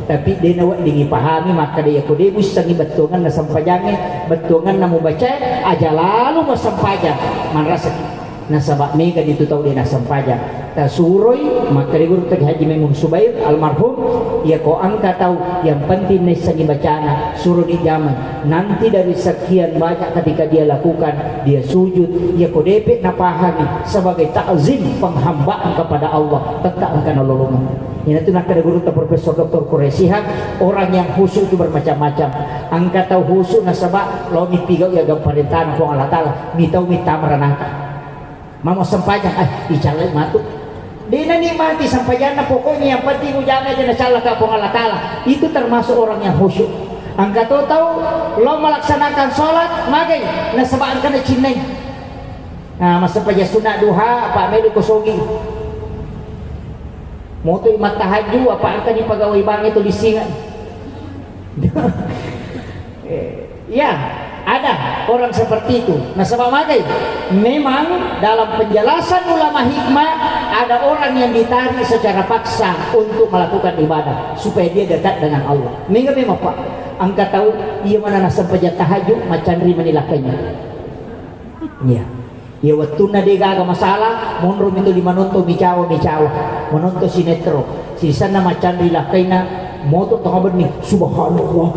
tapi dia nawak dingi pahami maka dia kode bisa ngi betungan na sampajangnya betungan na baca aja lalu mau sampajang manrasa na sabak mega itu tahu dia na sampajang ta suroi maka dia guru tadi Haji Maimun Subair almarhum ya ko angka tahu yang penting na sangi bacana suruh di zaman nanti dari sekian banyak ketika dia lakukan dia sujud ya ko depek na pahami sebagai ta'zim penghambaan kepada Allah tetap akan lolongan. Ini tu nak ada guru Profesor Dr. Quraisihak orang yang khusyuk itu bermacam-macam. Angka tahu khusyuk nasabak lo mi pigau ya gamparintan ko Allah taala mi tahu mi tamaranangka. Mamo sampajang dicalai matu. Dina nikmati sampajana pokoknya yang penting ujaga aja nasalah ka ko Allah taala. Itu termasuk orang yang khusyuk. Angka tahu lo melaksanakan salat magai nasabak kana cineng. Nah, masa paja sunat duha apa melu kosogi. Moto imat tahaju apa angka di pegawai bank itu disingan. Ya ada orang seperti itu. Nah sebab magai memang dalam penjelasan ulama hikmah ada orang yang ditarik secara paksa untuk melakukan ibadah supaya dia dekat dengan Allah. Memang pak angka tahu ia mana nasab pejat tahaju macan rima nilakainya. Ya. Ya waktu dia gagal masalah monrum itu di manonto micawa menonton sinetron si sana macan rilakaina moto tengah nih subhanallah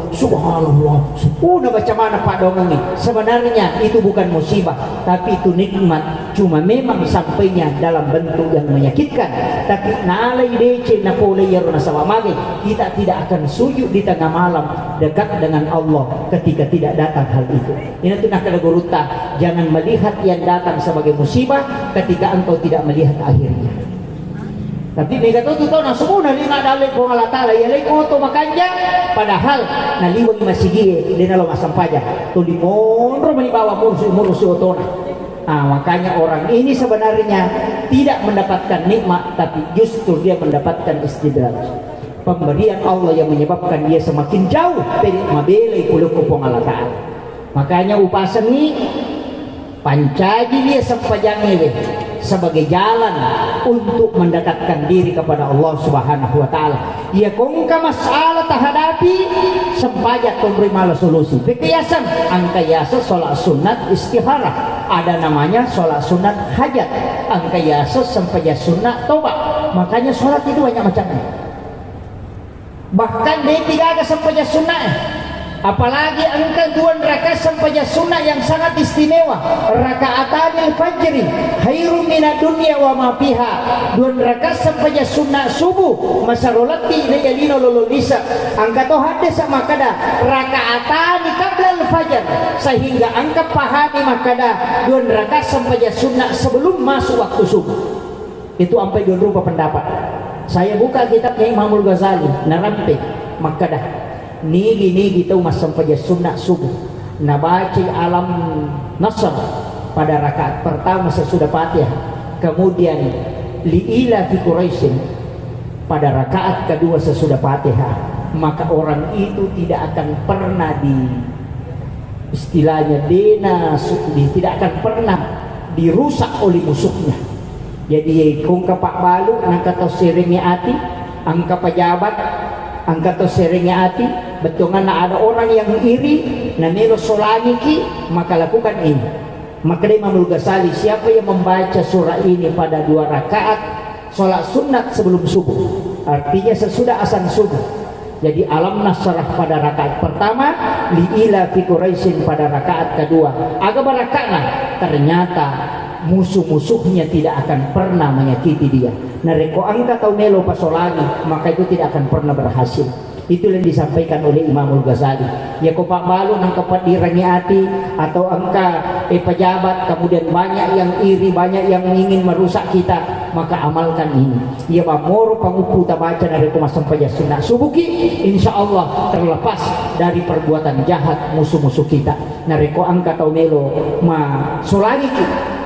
sudah baca mana pak dongeng nih sebenarnya itu bukan musibah tapi itu nikmat cuma memang sampainya dalam bentuk yang menyakitkan tapi nalai dece napole yaruna sama mage kita tidak akan sujud di tengah malam dekat dengan Allah ketika tidak datang hal itu. Ini tuh nak ada guruta jangan melihat yang datang sebagai musibah ketika engkau tidak melihat akhirnya. Tapi mereka tahu na semua nalima dalek ko Allah taala ya lek oto makanja padahal naliwang masih gie dina lo masampaja to limonro manibawa mursu otona. Makanya orang ini sebenarnya tidak mendapatkan nikmat tapi justru dia mendapatkan istidraj. Pemberian Allah yang menyebabkan dia semakin jauh dari mabelai kuluk kupong Allah taala. Makanya upasan ini pancaji dia sampajangnya sebagai jalan untuk mendekatkan diri kepada Allah Subhanahu wa taala. Ya kongka masalah tahadapi sempajak memberi malah solusi. Biasan angka yasa salat sunat istikharah. Ada namanya salat sunat hajat. Angka yasa sempajak sunat tobat. Makanya salat itu banyak macamnya. Bahkan dia tidak ada sempajak sunat. Apalagi angka 2 rakaat sampajak sunnah yang sangat istimewa rakaatanil fajri khairum minad dunya wa ma fiha 2 rakaat sampajak sunnah subuh masarolati layalina lululisa angka toh hadis sama kada rakaatani qabla al-fajr sehingga angka pahami makada 2 rakaat sampajak sunnah sebelum masuk waktu subuh itu sampai 2 rupa pendapat. Saya buka kitabnya Imamul Ghazali narampe makada nigi tahu masam pada sunnah subuh nabaci alam nasr pada rakaat pertama sesudah Fatihah kemudian liila fi Quraisyin pada rakaat kedua sesudah Fatihah maka orang itu tidak akan pernah istilahnya tidak akan pernah dirusak oleh musuhnya. Jadi kung kapak balu angka to seringnya ati angka pejabat angka to seringnya ati betungan ada orang yang iri na nero solangiki maka lakukan ini. Maka Imam Ghazali siapa yang membaca surah ini pada 2 rakaat sholat sunat sebelum subuh artinya sesudah azan subuh jadi alam nasrah pada rakaat pertama liila fi Quraisyin pada rakaat kedua agak barakana ternyata musuh-musuhnya tidak akan pernah menyakiti dia. Nareko angka tau nelo pasolagi maka itu tidak akan pernah berhasil. Itu yang disampaikan oleh Imamul Ghazali. Ya kau pak balu nang kepat dirangiati atau angka pejabat kemudian banyak yang iri banyak yang ingin merusak kita maka amalkan ini. Ya pamoro pangupu tabaca nareko masam pajak sunnah subuki insya Allah terlepas dari perbuatan jahat musuh-musuh kita. Nareko angka tau nelo ma solagi kita.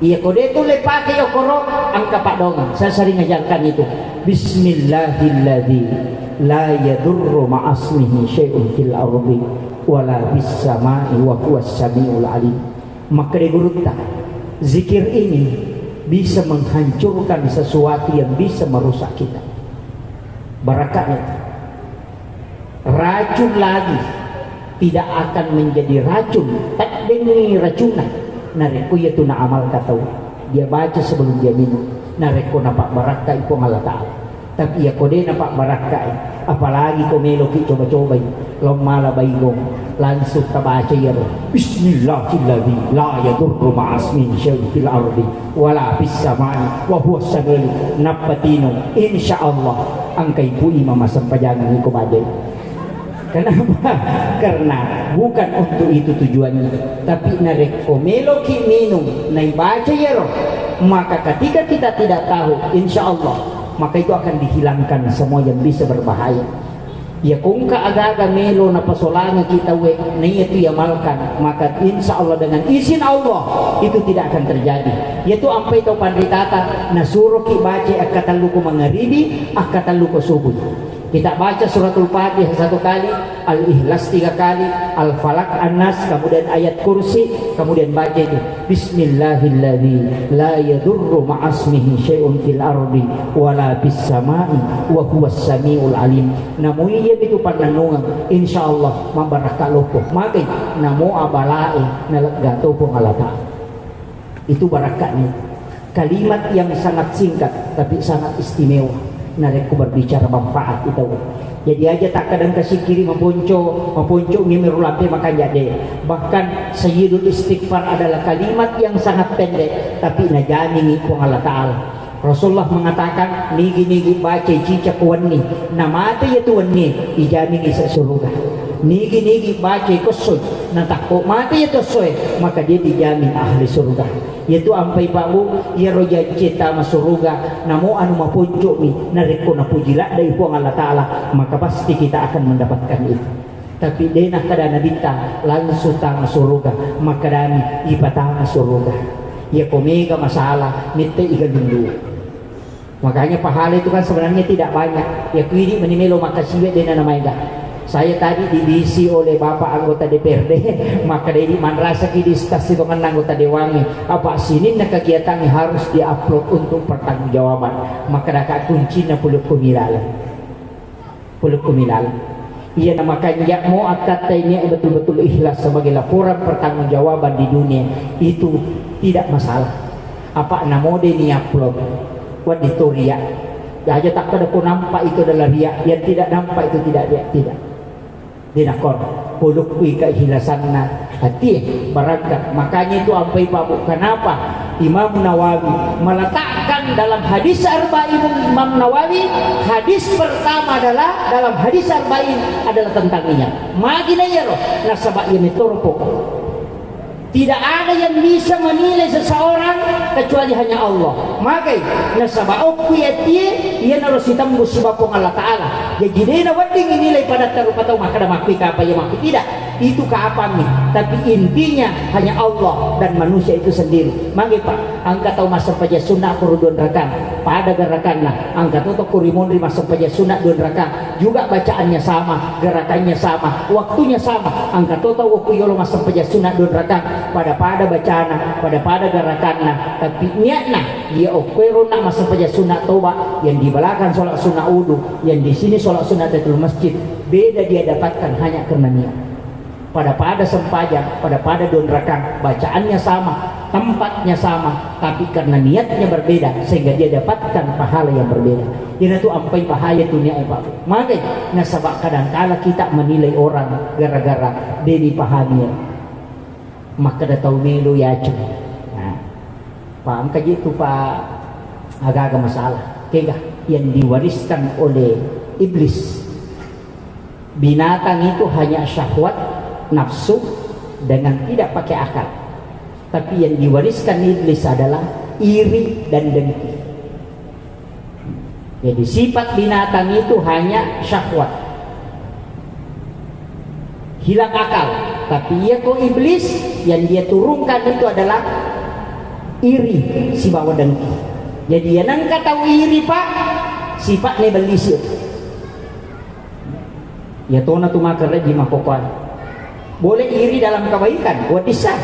Iya kode itu lepake okoro angka pak dongeng. Saya sering ngajarkan itu. Bismillahilladzi la yadurru ma'asmihi syai'un fil ardi wala bis samai wa huwas samiul alim. Maka di guru kita zikir ini bisa menghancurkan sesuatu yang bisa merusak kita. Barakatnya racun lagi tidak akan menjadi racun, tak dengi racunan. Nareku ya tu na amal kata dia baca sebelum dia minum. Nareku nampak barakah ipo Allah Ta'ala. Tapi ya kode nampak barakah, apalagi ko meloki coba-coba lomala baigong langsung tabaca ya Bismillahirrahmanirrahim la yadurru ma'asmin syai'in fil ardi wala fis samai wa huwa as-sami'ul napatino insyaallah angkai pui mama sampajangan ko badai. Kenapa? Karena bukan untuk itu tujuannya, tapi narekomelo ki minum naik baca ya roh. Maka ketika kita tidak tahu, insya Allah maka itu akan dihilangkan semua yang bisa berbahaya. Ya kungka aga-aga melo na pasolanya kita we na itu ya malkan, maka insya Allah dengan izin Allah itu tidak akan terjadi. Yaitu ampai tau pandritata na suruh ki baca akataluku mangaribi akataluku subuh. Kita baca suratul Fatihah 1 kali, Al-Ikhlas 3 kali, Al-Falaq, An-Nas, kemudian ayat kursi, kemudian baca itu Bismillahirrahmanirrahim la yadurru ma'asmihi syai'un fil ardi wala fis samai wa huwas samiul alim. Namun iya itu pananungan insyaallah mabarakah loko magay namo abalae nalagato po alata. Itu barakatnya. Kalimat yang sangat singkat tapi sangat istimewa. Nareku berbicara manfaat itu. Jadi aja tak kadang kasih kiri mempunco ngimiru lampe makanya deh. Bahkan sayyidul istighfar adalah kalimat yang sangat pendek tapi najani ngipung Allah Ta'ala. Rasulullah mengatakan nigi baca cicak wani namata ya tuan ni ijani ngisa surga. Nigi baca kosoy natakko mati ya kosoy maka dia dijamin ahli surga. Yaitu ampai babu ya roja cita masuruga namo anu mapunjuk ni nareko na pujila dari puang Allah Ta'ala maka pasti kita akan mendapatkan itu. Tapi denah kadana bita langsung tang suruga maka dani ipatang suruga ya komega masalah nite ikan dulu. Makanya pahala itu kan sebenarnya tidak banyak ya kuidi menimelo makasih dena namanya. Saya tadi diisi oleh bapak anggota DPRD maka dari manrasa di stasi dengan anggota dewangi apa sini na kegiatan harus diupload untuk pertanggungjawaban maka dak kunci na puluk kumilal iya nah makanya mau akad ini betul-betul ikhlas sebagai laporan pertanggungjawaban di dunia itu tidak masalah apa namode ni upload buat ditoria ya aja tak ada pun nampak itu adalah riak yang tidak nampak itu tidak riak tidak dinakor pulukui keikhlasanna hati barakat. Makanya itu ampai babu kenapa Imam Nawawi meletakkan dalam hadis arba'in Imam Nawawi hadis pertama adalah dalam hadis arba'in adalah tentang niat magina ya roh nasabak ini turpuk. Tidak ada yang bisa menilai seseorang kecuali hanya Allah. Maka nasabah aku ya dia harus ditembus sebab Allah Ta'ala. Jadi dia wading nilai pada terupatau maka ada makhluk apa ya makhluk tidak. Itu keapaan nih. Tapi intinya hanya Allah dan manusia itu sendiri. Maka Pak, angkat tahu masa paja sunnah kurudun rakan. Pada gerakanlah angkat tahu kurimundri masa paja sunnah dun rakan. Juga bacaannya sama, gerakannya sama, waktunya sama. Angkat tahu waktu yolo masa paja sunnah dun rakan. Pada bacana, pada gerakanna, tapi niatna dia okerona masa paja sunat toba yang di belakang sholat sunat wudu, yang di sini sholat sunat tahiyatul masjid beda dia dapatkan hanya karena niat. Pada sempajang, pada don rakang bacaannya sama, tempatnya sama, tapi karena niatnya berbeda sehingga dia dapatkan pahala yang berbeda. Jadi itu ampai bahaya dunia Pak. Maka nasabak kadang-kala kita menilai orang gara-gara dia dipahami. Maka dah tahu melu ya cu. Nah, paham kaji itu Pak agak-agak masalah. Kega yang diwariskan oleh iblis. Binatang itu hanya syahwat, nafsu dengan tidak pakai akal. Tapi yang diwariskan iblis adalah iri dan dengki. Jadi sifat binatang itu hanya syahwat, hilang akal. Tapi ya kok iblis yang dia turunkan itu adalah iri si bawa dengki. Jadi yang nangka tahu iri Pak sifatnya belisir. Ya tona tu makar lagi makokan. Boleh iri dalam kebaikan, buat bisa.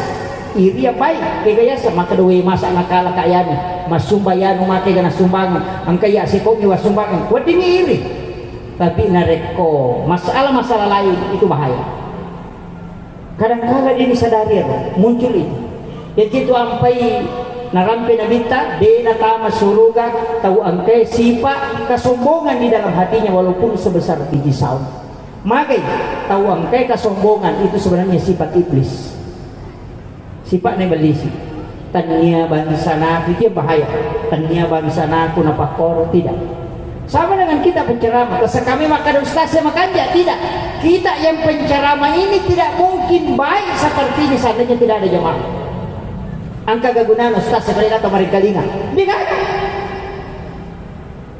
Iri yang baik, kaya sama kedua masa nakala kayanya, mas sumbayanu mati kena sumbangan, angka ya si kau nyewa sumbangan, buat ini iri. tapi nareko masalah-masalah lain itu bahaya. Kadang-kadang ini sadari muncul itu. Jadi itu sampai narampe nabita dena tama suruga tahu angke sifat kesombongan di dalam hatinya walaupun sebesar biji sawi. Magai tahu angke kesombongan itu sebenarnya sifat iblis. Sifat nebelisi. Tania bangsa naku dia bahaya. Tania bangsa naku napakoro tidak. Sama dengan kita penceramah, rasa kami maka ada ustaznya makanya tidak. Kita yang penceramah ini tidak mungkin baik seperti ini seandainya tidak ada jemaah. Angka kegunaan ustaz seperti kata mereka linga.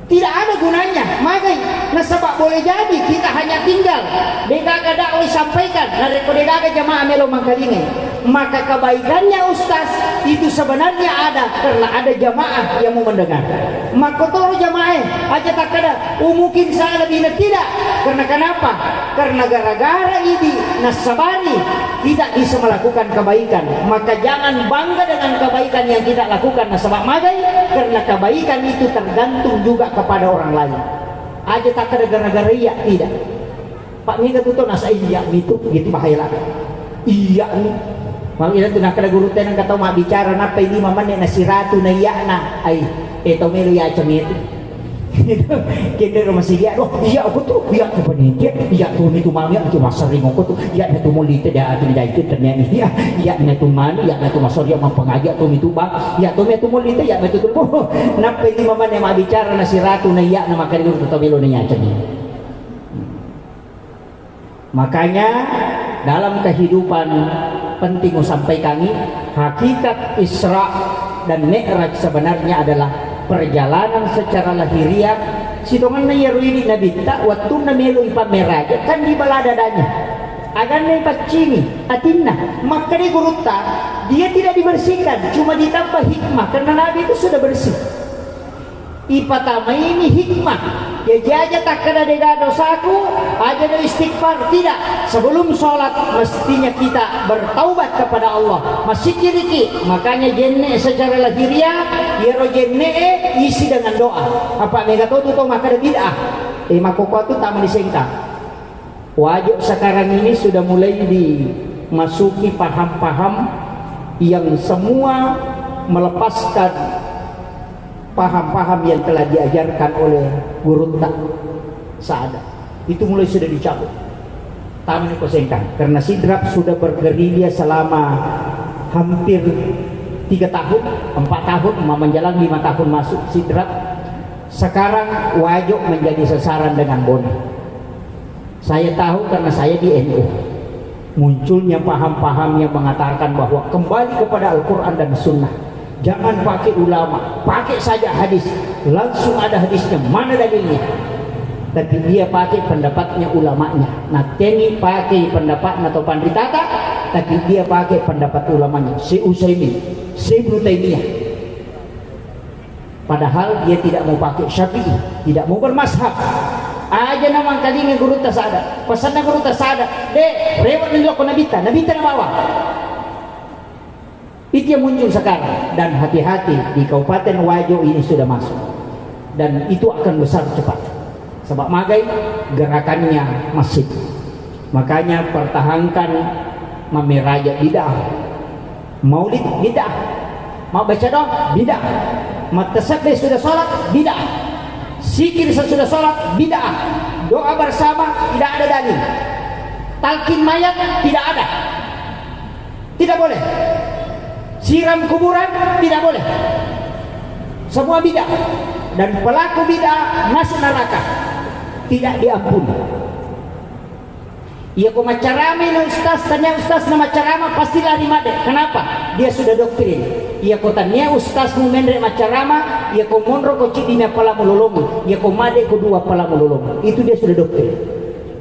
Tidak ada gunanya. Makanya nasabak boleh jadi kita hanya tinggal degaga dakwah sampaikan nareko degaga jemaah melo mangkalinga. Maka kebaikannya ustaz itu sebenarnya ada karena ada jamaah yang mau mendengar. Maka toro jamaah aja tak ada mungkin saya lebih tidak. Karena kenapa? Karena gara-gara ini nasabari tidak bisa melakukan kebaikan. Maka jangan bangga dengan kebaikan yang kita lakukan nasabak magai, karena kebaikan itu tergantung juga kepada orang lain. Aja tak ada gara-gara iya tidak. Pak Mika tuh nasa iya gitu bahaya lah. Iya nih. Mang ina tu nakada guru tenang kata ma bicara napa ini mamane na siratu na iya na ay eto melo ya chamit. Kita rumah dia, oh iya aku tuh iya tuh panitia, iya tuh itu mami aku cuma sering aku tuh iya na tuh mulite dah tuh dah itu ternyata iya na tuh mani iya na tuh masori yang mempengaji tuh itu bang iya tuh itu mulite iya betul tuh napa ini mamane ma bicara na siratu na iya na makanya guru tuh melo na ya chamit. Makanya dalam kehidupan penting sampaikan hakikat Isra dan Mi'raj sebenarnya adalah perjalanan secara lahiriah. Sidongan na yaruini nabita waktu na melo ipameraja kan di baladadanya agan na ipacini atinna maka di guruta dia tidak dibersihkan cuma ditambah hikmah karena Nabi itu sudah bersih. Ipatama ini hikmah ya jaja tak kena dega dosaku aja do istighfar tidak. Sebelum sholat mestinya kita bertaubat kepada Allah masih kiriki. Makanya jenne secara lahiriah yero jenne isi dengan doa apa mega tuh maka ada bid'ah makoko itu tak disengkang. Wajib sekarang ini sudah mulai dimasuki paham-paham yang semua melepaskan paham-paham yang telah diajarkan oleh guru tak Sa'adah. Itu mulai sudah dicabut. Taman kosengkan karena Sidrap sudah bergerilya selama hampir 3 tahun, 4 tahun, menjelang 5 tahun masuk Sidrap. Sekarang wajib menjadi sasaran dengan bodoh. Saya tahu karena saya di NU. Munculnya paham-paham yang mengatakan bahwa kembali kepada Al-Quran dan Sunnah. Jangan pakai ulama, pakai saja hadis. Langsung ada hadisnya, mana dalilnya? Tapi dia pakai pendapatnya ulamanya. Nah, teni pakai pendapat atau pandritata, tapi dia pakai pendapat ulamanya. Si Utsaimin, si Ibnu Taimiyah. Padahal dia tidak mau pakai Syafi'i, tidak mau bermazhab. Aja nama kalinya guru tasada, pesannya guru tasada. Dek, rewat nilok nabita, nabita na bawa. Itu yang muncul sekarang dan hati-hati di Kabupaten Wajo ini sudah masuk dan itu akan besar cepat sebab magai gerakannya masif. Makanya pertahankan memeraja bid'ah, maulid bid'ah, mau baca doa bid'ah, matasabih sudah sholat bid'ah, zikir sesudah sholat bid'ah, doa bersama tidak ada dalil, talqin mayat tidak ada, tidak boleh. Siram kuburan tidak boleh. Semua bid'ah dan pelaku bid'ah masuk neraka tidak diampuni. Ia ko macarama na ustaz tanya ustaz na macarama pasti lari made. Kenapa? Dia sudah doktrin. Ia ko tanya ustaz mu mendre macarama, ia ko monro ko cidina pala mulolomu, ia ko made ko dua pala mulolomu. Itu dia sudah doktrin.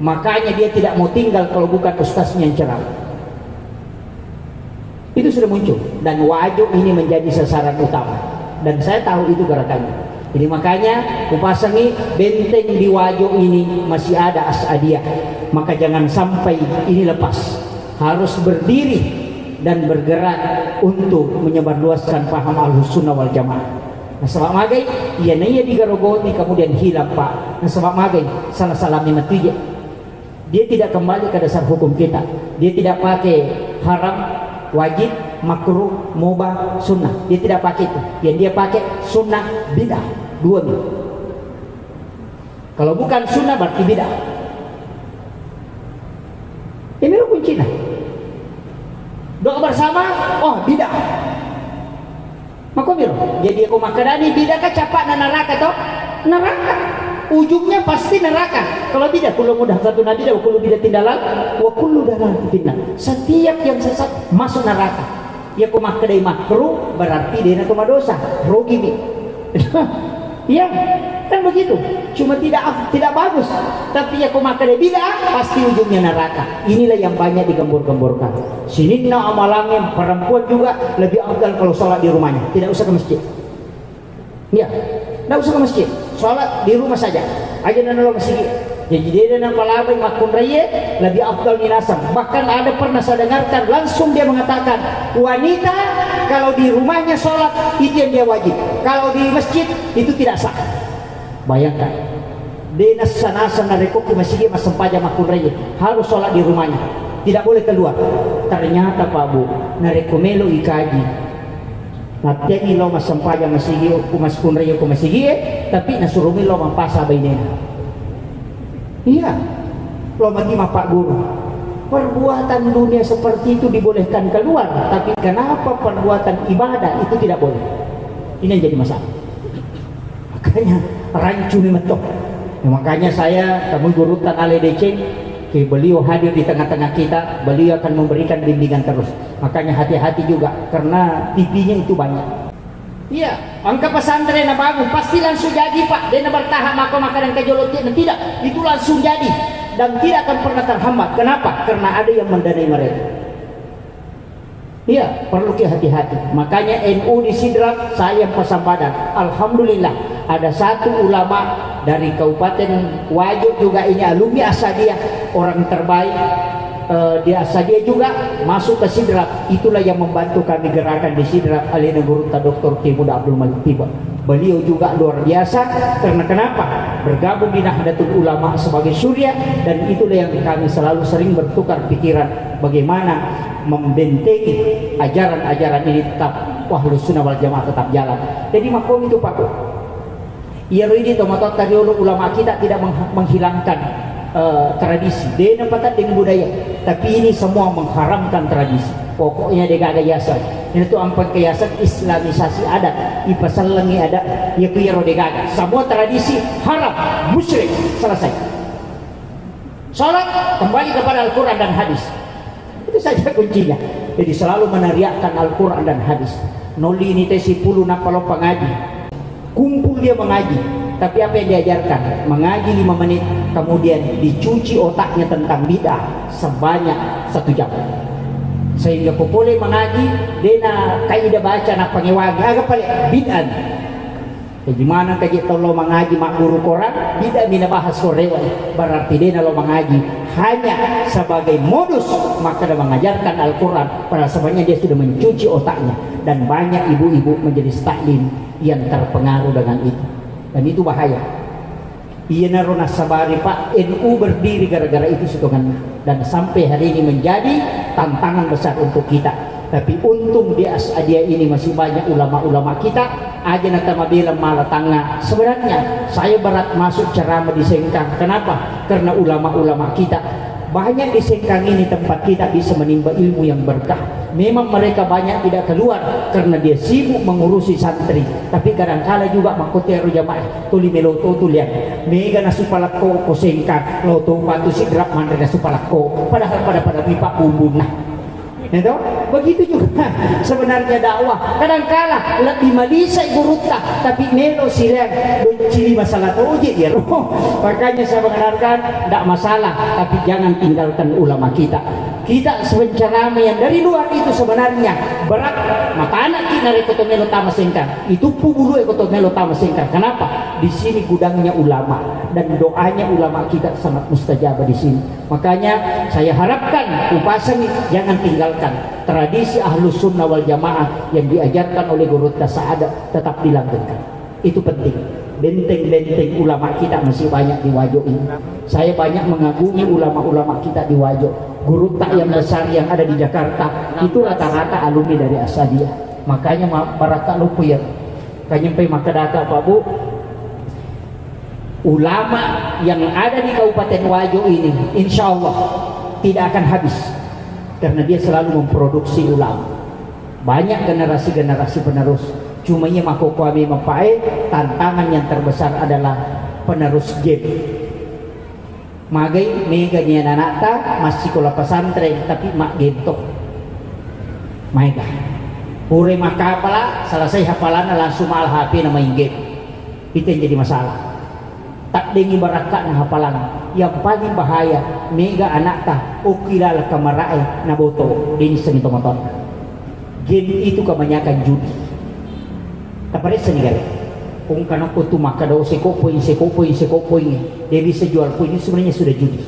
Makanya dia tidak mau tinggal kalau bukan ustaznya yang ceramah. Itu sudah muncul dan wajib ini menjadi sasaran utama dan saya tahu itu gerakannya. Jadi makanya kupasangi benteng di wajib ini masih ada Asadiyah. Maka jangan sampai ini lepas, harus berdiri dan bergerak untuk menyebarluaskan paham Ahlus Sunnah wal Jamaah. Nah sebab magai ia naya digarogoti kemudian hilang pak. Nah sebab magai salah matija. Dia tidak kembali ke dasar hukum kita. Dia tidak pakai haram, wajib, makruh, mubah, sunnah. Dia tidak pakai itu. Yang dia pakai sunnah, bidah. Dua nih. Kalau bukan sunnah berarti bidah. Ini lo kuncinya. Doa bersama, oh bidah. Maka biro. Jadi aku makanani bidah kan capak dan neraka toh? Neraka. Ujungnya pasti neraka. Kalau bidah, kullu mudahatsatun bidah, wa kullu bidatin dalal, wa kullu dalalatin fitnah. Setiap yang sesat masuk neraka. Ya kumaha kedai makruh berarti dia nak dosa, rugi bi. Iya, kan begitu. Cuma tidak bagus. Tapi ya kumaha kedai bidah pasti ujungnya neraka. Inilah yang banyak digembur-gemburkan. Sinina amalannya perempuan juga lebih afdal kalau sholat di rumahnya, tidak usah ke masjid. Ya, tidak usah ke masjid. Sholat di rumah saja. Aja dan lo masjid. Jadi dia dan palabay makun raya lebih afdal minasam. Bahkan ada pernah saya dengarkan langsung dia mengatakan wanita kalau di rumahnya sholat itu yang dia wajib. Kalau di masjid itu tidak sah. Bayangkan. Dia nasa rekuk di masjid masam paja makun raya harus sholat di rumahnya. Tidak boleh keluar. Ternyata Pak Bu narekomelo ikaji. Latihan lo masampaja masigi kumas kunrayo kumasigi tapi nasurumi lo mampasa bainena. Iya, lo mati Pak Guru. Perbuatan dunia seperti itu dibolehkan keluar, tapi kenapa perbuatan ibadah itu tidak boleh? Ini yang jadi masalah. Makanya rancu nih mentok. Ya, makanya saya temui guru Tan Ale Deceng. Beliau hadir di tengah-tengah kita, beliau akan memberikan bimbingan terus. Makanya hati-hati juga karena TV-nya itu banyak. Iya, angka pesantren yang bangun pasti langsung jadi Pak. Dia bertahan makan kejolotin, tidak, itu langsung jadi dan tidak akan pernah terhambat. Kenapa? Karena ada yang mendanai mereka. Iya, perlu hati-hati. Makanya NU di Sidrap saya pasang badan. Alhamdulillah ada satu ulama dari Kabupaten Wajo juga ini alumni Asadiyah, orang terbaik di Asadiyah juga masuk ke Sidrap. Itulah yang membantu kami gerakan di Sidrap. Alina Guru Dr. Timur Abdul Malik Tiba. Beliau juga luar biasa karena kenapa? Bergabung di Nahdlatul Ulama sebagai surya dan itulah yang kami selalu sering bertukar pikiran bagaimana membentengi ajaran-ajaran ini tetap Ahlus Sunnah wal Jamaah tetap jalan. Jadi makom itu Pak. Ia ini tomatot tadi ulama kita tidak menghilangkan tradisi. Dia dapat dengan budaya, tapi ini semua mengharamkan tradisi. Pokoknya dia gak gayasa. Ini tuh ampan kiasan Islamisasi adat, ipasalangi adat, ya kuyaro dia gak. Semua tradisi haram, musyrik, selesai. Salat kembali kepada Al-Quran dan hadis. Itu saja kuncinya. Jadi selalu meneriakkan Al-Quran dan hadis. Noli ini teh 10 napalo pengaji. Kumpul dia mengaji. Tapi apa yang diajarkan? Mengaji 5 menit, kemudian dicuci otaknya tentang bid'ah sebanyak 1 jam. Sehingga popole mengaji, dia nak kaidah baca nak pangewangi, agak paling bid'ah. Gimana kaji tolo mengaji mak guru koran, bid'ah mina bahas korewan. Berarti dia lo mengaji hanya sebagai modus, maka dia mengajarkan Al-Quran. Padahal sebenarnya dia sudah mencuci otaknya. Dan banyak ibu-ibu menjadi staklim yang terpengaruh dengan itu. Dan itu bahaya. Iya narona sabari Pak, NU berdiri gara-gara itu setongan dan sampai hari ini menjadi tantangan besar untuk kita. Tapi untung di Asadiyah ini masih banyak ulama-ulama kita aja nak bilang malah tangga. Sebenarnya saya berat masuk ceramah di Sengkang. Kenapa? Karena ulama-ulama kita banyak di Sengkang ini tempat kita bisa menimba ilmu yang berkah. Memang mereka banyak tidak keluar karena dia sibuk mengurusi santri. Tapi kadang-kala juga makotero jamaah tuli meloto tulian mega nasupalako ko Sengkang loto batu Sidrap mandre nasupalako padahal pada pipa bumbung nah. Itu begitu juga sebenarnya dakwah. Kadang-kala lebih malisa gurutah tapi melo silang cili masalah toje ya. Makanya saya mengenalkan tidak masalah tapi jangan tinggalkan ulama kita. kita sebencarame yang dari luar itu sebenarnya berat maka anak kita ekotomelo tama sengkang itu pubulu ekotomelo tama sengkang. Kenapa? Di sini gudangnya ulama dan doanya ulama kita sangat mustajab di sini. Makanya saya harapkan upasan jangan tinggalkan tradisi ahlus sunnah wal jamaah yang diajarkan oleh guru tasa'adat tetap dilanggengkan. Itu penting. Benteng-benteng ulama kita masih banyak di Wajo ini. Saya banyak mengagumi ulama-ulama kita di Wajo. Guru tak yang besar yang ada di Jakarta itu rata-rata alumni dari Asadiyah. Makanya baraka lupa ya. Kanyempai makadaka Pak Bu. Ulama yang ada di Kabupaten Wajo ini insya Allah tidak akan habis karena dia selalu memproduksi ulama. Banyak generasi-generasi penerus. Cuma ia mako kami mempai tantangan yang terbesar adalah penerus game. Magai mega ni anak ta masih sekolah pesantren tapi mak gentok. Mega. Pure maka pala selesai hafalan langsung al HP na main game. Itu yang jadi masalah. Tak dengi barakat na hafalan. Yang paling bahaya mega anak ta ukilala kamarae na boto dini seni tomaton. Game itu kebanyakan judi. Tapare senigale kung kanang ko tumaka daw sekopoy dia bisa jual poin itu sebenarnya sudah judi.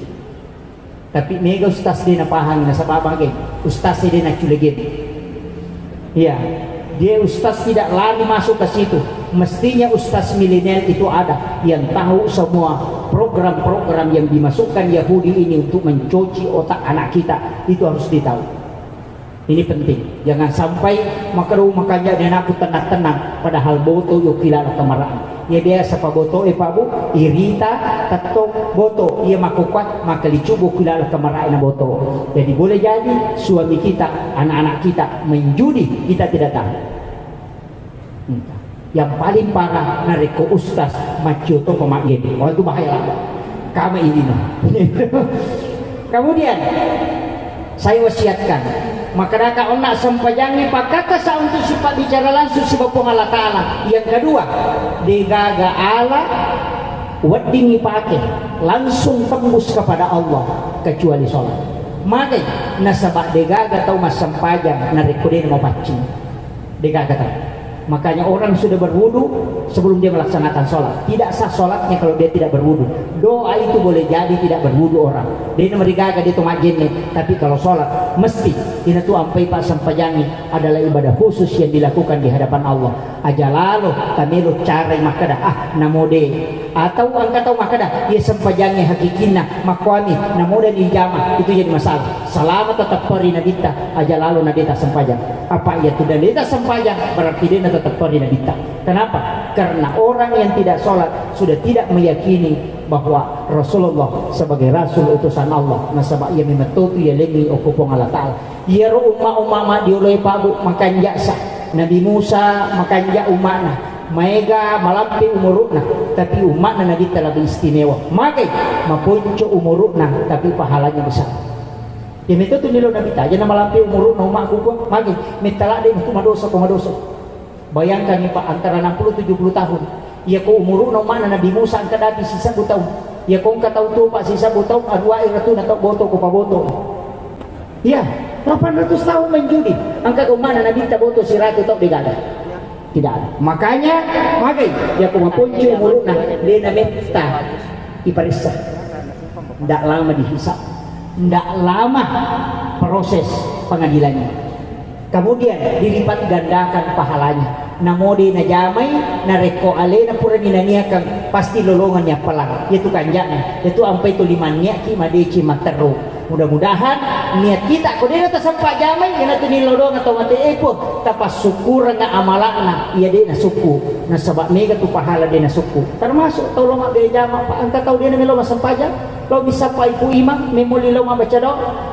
Tapi mega ustaz dia napahang na sa babagay ustaz dia na culegin. Ya dia ustaz tidak lari masuk ke situ. Mestinya ustaz milenial itu ada yang tahu semua program-program yang dimasukkan Yahudi ini untuk mencuci otak anak kita. Itu harus ditahu. Ini penting, jangan sampai makaru makanya dia aku tenang-tenang padahal boto yo kilala kamaraan. Ya biasa pa boto Pak Bu, irita tato boto ia makukuat maka licubo kilala kamaraan na boto. Jadi boleh jadi suami kita, anak-anak kita menjudi, kita tidak tahu. Yang paling parah nareko ustaz macoto pemain. Oh itu bahaya lah. Kami ini no. Kemudian saya wasiatkan maka naka onak sampajangi pakaka sa untuk sifat bicara langsung si Bapong Allah Ta'ala. Yang kedua digaga Allah wadini pakai langsung tembus kepada Allah kecuali sholat. Maka nasabak digaga tau mas sampajang narekodin mau pacing digaga tau. Makanya orang sudah berwudu sebelum dia melaksanakan sholat. Tidak sah sholatnya kalau dia tidak berwudu. Doa itu boleh jadi tidak berwudu orang. Dia merigaga di tumajinnya. Tapi kalau sholat mesti ini tuh ampai pak sampajangi adalah ibadah khusus yang dilakukan di hadapan Allah. Aja lalu tamilu cara makada namode atau angkat tahu makada ia sampajangi hakikina makwami namode di jama itu jadi masalah. Selama tetap peri nabita aja lalu nabita sampajang. Apa ia tidak nabita sampajang berarti dia tetap peri nabita. Kenapa? Karena orang yang tidak sholat sudah tidak meyakini bahwa Rasulullah sebagai Rasul utusan Allah. Nasabak ia memetutu ia lagi okupong Allah Ta'ala. Ia ro umma dioloi pabu makan jaksa. Nabi Musa makan jak umatna. Maega malampi umurutna. Tapi umatna Nabi telah istimewa. Makai mapunco umurutna tapi pahalanya besar. Ya metutu nilo Nabi ta. Jangan malampi umurutna umatku pun. Makai metala dia itu madosa. Bayangkan nih Pak antara 60-70 tahun. Ya ko umurutna umatna Nabi Musa angka dapi sisa tahun. Ya ko angka tahu tu Pak sisa tahun adua iratu na boto ko paboto. Ya 800 tahun menjudi angkat umana Nabi taboto siratu tok digada tidak ada. Makanya ya kumapunci umuruna dia namita iparisa tidak lama dihisap, tidak lama proses pengadilannya, kemudian dilipat gandakan pahalanya. Namodi na jamay na reko ale na pura ninaniakan pasti lolongannya pelang yaitu kanjanya yaitu ampai tu limannya ki madeci matero. Mudah-mudahan niat kita kau dia tak sampai jamai kena tu nilodong atau mati epo tapas syukur na amalakna ia dia na suku na sebab mega tu pahala dia na suku termasuk tolong abdi jama pak angka tahu dia na melo masampaja lo bisa pa ibu imam memuli lo baca do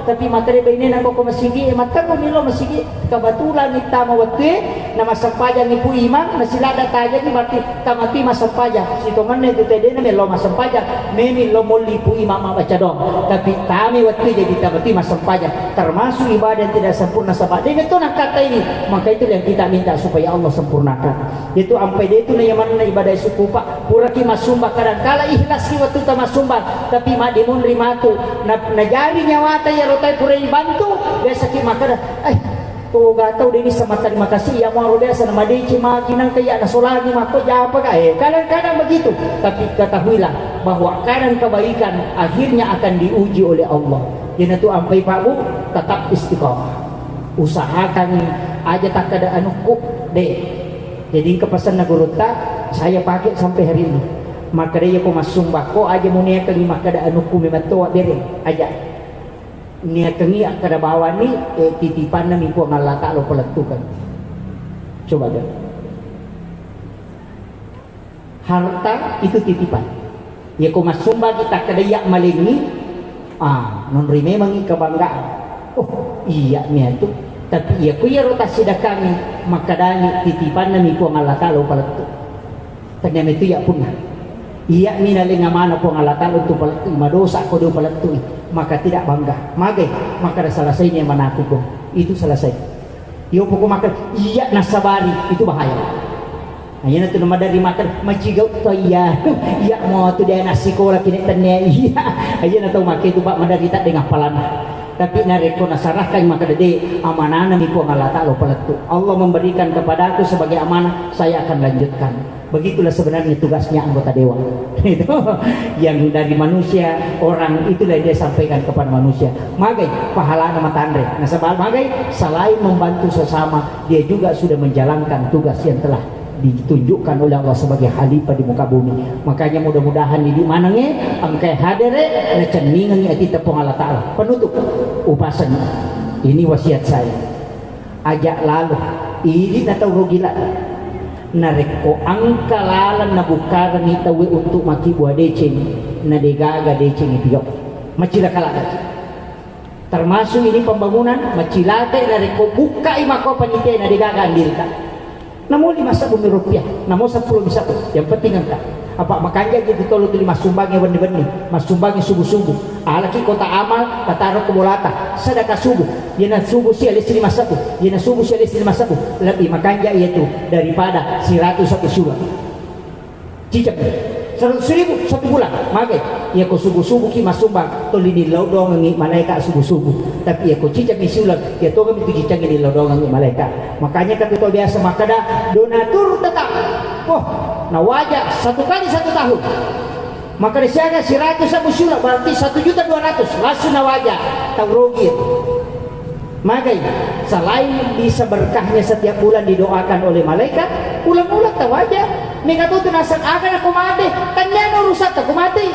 tapi materi begini na kau masigi matar mo melo masigi kebetulan kita mawati na masampaja ibu imam na sila dataja ni berarti tamati masampaja situ mana itu tadi na melo masampaja memi lo muli ibu imam baca do tapi kami waktu jadi tamati masam sampahnya, termasuk ibadah yang tidak sempurna sampah. Dia itu nak kata ini, maka itu yang kita minta supaya Allah sempurnakan. Itu ampai dia itu yang mana ibadah suku pak pura ki masumba kadang kala ikhlas ki waktu ta masumba tapi madimun rimatu na jari nyawata ya rotai pura dibantu biasa ki makada tuh gatau ini sama terima kasih ya mau biasa nama dia cuma kinang kayak ada solagi mako jawab kadang-kadang begitu. Tapi ketahuilah bahwa kadang kebaikan akhirnya akan diuji oleh Allah. Jadi itu ampai Pak Bu tetap istiqomah, usahakan aja tak ada anuku deh. Jadi kepesan guru tak saya pakai sampai hari ini. Maka dia aku masuk bako aja mau niat kelima kada anuku memang tua beri aja. Niat kengi kada bawa ni titipan na minggu Allah Ta'ala pelatukan. Coba deh. Harta itu titipan. Ya ko masumba kita kada yak malingi. Non memang kebanggaan. Oh iya nih tu. Tapi ya ku ya rotasi dah kami maka dani titipan na minggu Allah Ta'ala pelatu. Ternyata itu ya punah. Iya minaling mana po Allah Ta'ala untuk pelatu madosa ko do pelatu. Maka tidak bangga maka selesainya manaku ko itu selesai yo pokok makan iya nasabari itu bahaya hanya tu nama dari makan macigau to iya iya mau tu dia nasi kola kini tanya iya aja na tahu makai tu pak madari tak dengan palana tapi nareko nasarahkan maka dede amanah nami ko Allah Ta'ala pelatu Allah memberikan kepada aku sebagai amanah saya akan lanjutkan. Begitulah sebenarnya tugasnya anggota dewan. Itu yang dari manusia orang itulah dia sampaikan kepada manusia. Magai pahala nama tandre. Nah sebab magai selain membantu sesama, dia juga sudah menjalankan tugas yang telah ditunjukkan oleh Allah sebagai khalifah di muka bumi. Makanya mudah-mudahan di mana nge angkai hadere na cenningan ati tepung Allah Ta'ala. Penutup upasan ini wasiat saya. Ajak lalu ini atau rogila nareko angkalalan na bukaran ni tawi untuk maki buah deceng na degaga deceng itu macila kalada termasuk ini pembangunan macilate nareko buka imako panitia na degaga andilka namun 5 rupiah namun 10 bisa yang penting angka apa makanya gitu tolong di masumbangnya benih-benih masumbangnya subuh-subuh alaki kota amal tataro kumulata sedekah subuh yana subuh si alis 51 yana subuh si alis 51 lebih makanya itu daripada 100 satu subuh cicak 100.000 satu bulan magai ya ko subuh-subuh ki masumbang tolini lodong ngi malaikat subuh-subuh tapi ya ko cicak ni sulang ya to kami cicak ni lodong ngi malaikat makanya kata to biasa makada donatur tetap oh nah wajah 1 kali 1 tahun maka disiaga 100 sabu sulang berarti 1.200.000 langsung na wajah tahu rugi magai selain bisa berkahnya setiap bulan didoakan oleh malaikat ulang-ulang tahu wajah mereka tuh nasak akan aku mati tanya urusan aku mati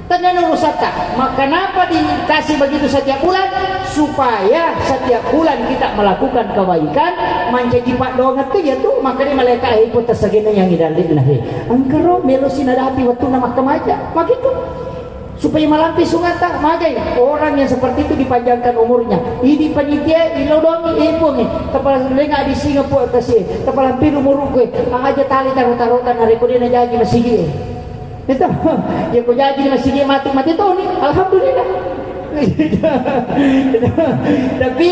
tanya urusan maka kenapa dikasih begitu setiap bulan supaya setiap bulan kita melakukan kebaikan menjadi pak doang itu ya tuh makanya malaikat itu tersegena yang idalin nahi angkero melusin ada hati waktu nama kemaja begitu supaya melampi sungata magai orang yang seperti itu dipanjangkan umurnya ini panitia ilodongi ipung kepala lengah di Singapura kasih kepala pilu muruk aja tali taruh-taruhkan hari kudina jadi masih itu ya ko jadi masih mati-mati tuh nih alhamdulillah tapi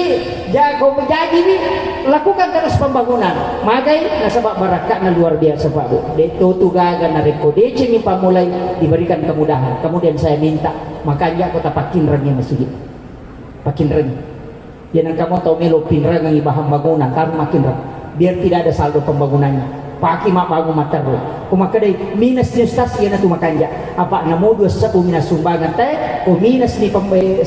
jago menjadi nih lakukan terus pembangunan magai nasabak barakatnya luar biasa Pak Bu itu tugagan nareko DC mi pamulai diberikan kemudahan kemudian saya minta makanya kota pakin rangi masjid pakin rangi yang kamu tahu melo pinrang ngi bahan bangunan taruh makin rang biar tidak ada saldo pembangunannya paki mak bangun mata bro kumakadai minus justas iya na tumakanja apa namo 21 minus sumbangan teh o minus ni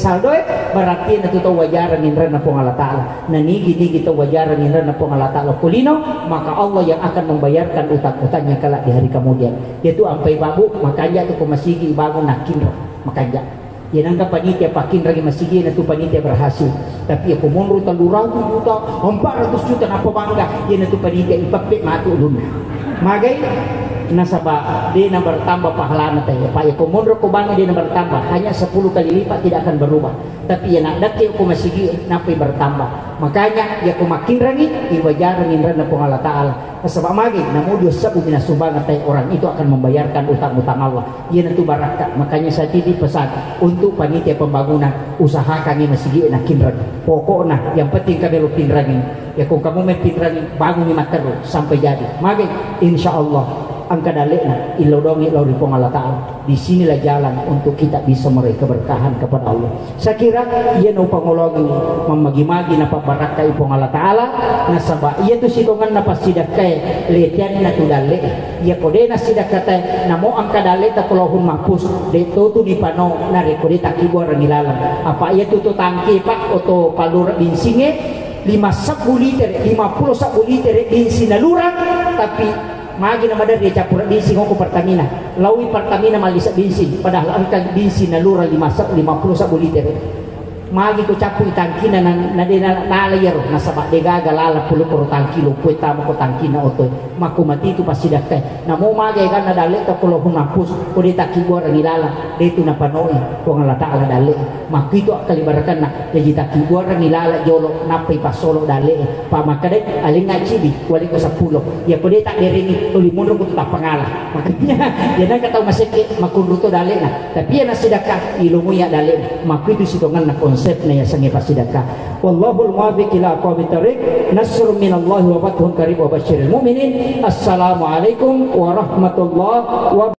saldo berarti na tuto wajaran indra na pong Allah Ta'ala nanigi-nigi to wajaran indra na pong Allah Ta'ala kulino maka Allah yang akan membayarkan utang-utangnya kelak di hari kemudian yaitu ampai babu makanya tu kumasigi bangun nakin makanya ya nangka panitia pakin lagi masigi na tu panitia berhasil tapi aku mundur 200 juta 400 juta apa bangga ya na tu panitia ipapit matu dun magai nasabah dia na bertambah pahalana teh pak ya aku mundur ko bangga dia na bertambah hanya 10 kali lipat tidak akan berubah tapi ya nak dati aku masigi napi bertambah makanya ya aku makin rangi iwajaran indra na pong Allah Ta'ala sebab magi namun dia sabu bina sumbangan tay orang itu akan membayarkan utang-utang Allah. Ia nentu baraka. Makanya saya titip pesan untuk panitia pembangunan, usahakan ini masih nak kinrang. Pokoknya yang penting kami lu pinrangin. Ya kung kamu main pinrangin bangun ni terus sampai jadi. Magi insyaallah angka dalekna ilodongi lori pong Allah Ta'ala. Disinilah jalan untuk kita bisa meraih keberkahan kepada Allah. Saya kira ia no pangolongi memagi-magi na pabaraka ipong Allah Ta'ala nasaba ia tu sidongan na pasidakai letian na tu dalek ia kode na sidakata namo angka dalek ta kolohun mahpus de tu di pano na rekode takibo rangilalang apa ia tu tangki pak oto palur binsinge 50 liter 50 liter bensin nalurang tapi magi na madar dia capur bensin ko Pertamina. Lawi Pertamina malisa bensin padahal angka bensin nalura 50 liter. Magi ko capur tangki na nalayar nasaba de gaga lala pulo ko tangki lo pueta mo ko tangki na oto. Maku mati tu pasti dakay. Namo magi kan na dale ta kulo hunapus ko di takibor ni lala. Dito na panoi ko nga lata ala dale. Maku itu kalibarakan na jadi takibor ni lala jolo napay pasolo dale. Pamakade aling nga chibi wali ko sa pulo. Ya ko di tak dirini uli munro ko ta pangala. Makanya yan ang kataw masiki makunruto dale na. Tapi yan na sidaka ilumuya dale. Maku itu sidongan na konsep na yasang ipasidaka. Wallahul muwaffiq ila aqwamit thariq. Nasrun minallahi wa fathun qarib wa basyiril mu'minin. Assalamualaikum warahmatullahi wabarakatuh.